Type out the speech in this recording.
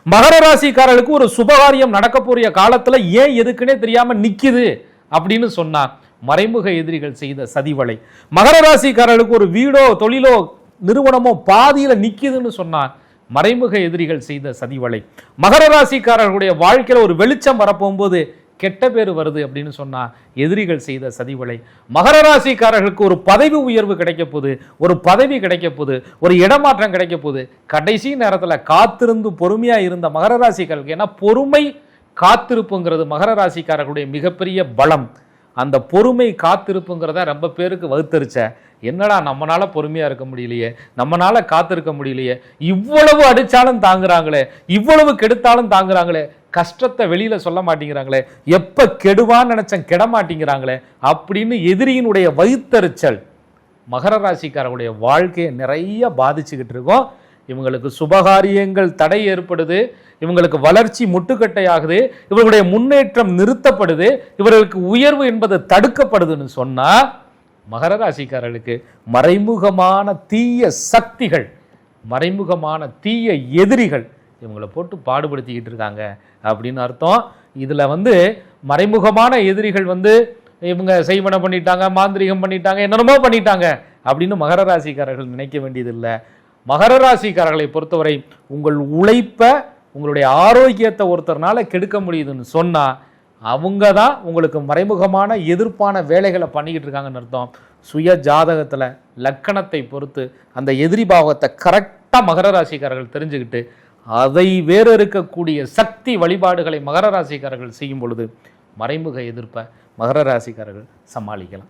மகர ராசிக்காரர்களுக்கு ஒரு சுபகாரியம் நடக்க போறிய காலத்துல ஏன் எதுக்குன்னே தெரியாம நிக்குது அப்படின்னு சொன்னா மறைமுக எதிரிகள் செய்த சதிவலை. மகர ராசிக்காரர்களுக்கு ஒரு வீடோ தொழிலோ நிறுவனமோ பாதியில நிக்குதுன்னு சொன்னா மறைமுக எதிரிகள் செய்த சதிவலை. மகர ராசிக்காரர்களுடைய வாழ்க்கையில ஒரு வெளிச்சம் வரப்போகும்போது கெட்ட பேர் வருது அப்படின்னு சொன்னா எதிரிகள் செய்த சதிவலை. மகர ராசிக்காரர்களுக்கு ஒரு பதவி உயர்வு கிடைக்க போகுது, ஒரு பதவி கிடைக்க போகுது, ஒரு இடமாற்றம் கிடைக்க போகுது. கடைசி நேரத்துல காத்திருந்து பொறுமையா இருந்த மகர ராசிக்காரர்களுக்கு, ஏன்னா பொறுமை காத்திருப்புங்கிறது மகர ராசிக்காரர்களுடைய மிகப்பெரிய பலம். அந்த பொறுமை காத்திருப்புங்கிறத ரொம்ப பேருக்கு வகுத்தரிச்ச, என்னடா நம்மளால பொறுமையா இருக்க முடியலையே, நம்மளால காத்திருக்க முடியலையே, இவ்வளவு அடிச்சாலும் தாங்குறாங்களே, இவ்வளவு கெடுத்தாலும் தாங்குறாங்களே, கஷ்டத்தை வெளியில சொல்ல மாட்டேங்கிறாங்களே, எப்ப கெடுவான்னு நினைச்சேன் கெட மாட்டேங்கிறாங்களே அப்படின்னு எதிரியினுடைய வகுத்தறிச்சல் மகர ராசிக்காரர்களுடைய வாழ்க்கையை நிறைய பாதிச்சுக்கிட்டு இருக்கோம். இவங்களுக்கு சுபகாரியங்கள் தடை ஏற்படுது, இவங்களுக்கு வளர்ச்சி முட்டுக்கட்டை ஆகுது, இவர்களுடைய முன்னேற்றம் நிறுத்தப்படுது, இவர்களுக்கு உயர்வு என்பது தடுக்கப்படுதுன்னு சொன்னா மகர ராசிக்காரர்களுக்கு மறைமுகமான தீய சக்திகள், மறைமுகமான தீய எதிரிகள் இவங்களை போட்டு பாடுபடுத்திக்கிட்டு இருக்காங்க அப்படின்னு அர்த்தம். இதுல மறைமுகமான எதிரிகள் இவங்க செய்வன பண்ணிட்டாங்க, மாந்திரிகம் பண்ணிட்டாங்க, என்னென்னமோ பண்ணிட்டாங்க அப்படின்னு மகர ராசிக்காரர்கள் நினைக்க வேண்டியதில்லை. மகர ராசிக்காரர்களை பொறுத்தவரை உங்கள் உழைப்ப, உங்களுடைய ஆரோக்கியத்தை ஒருத்தர்னால கெடுக்க முடியுதுன்னு சொன்னா அவங்க தான் உங்களுக்கு மறைமுகமான எதிர்ப்பான வேலைகளை பண்ணிக்கிட்டு இருக்காங்கன்னு அர்த்தம். சுய ஜாதகத்துல லக்கணத்தை பொறுத்து அந்த எதிரி பாவத்தை கரெக்டா மகர ராசிக்காரர்கள் தெரிஞ்சுக்கிட்டு அதை வேறு இருக்கக்கூடிய சக்தி வழிபாடுகளை மகர ராசிக்காரர்கள் செய்யும் பொழுது மறைமுக எதிர்ப்பை மகர ராசிக்காரர்கள் சமாளிக்கலாம்.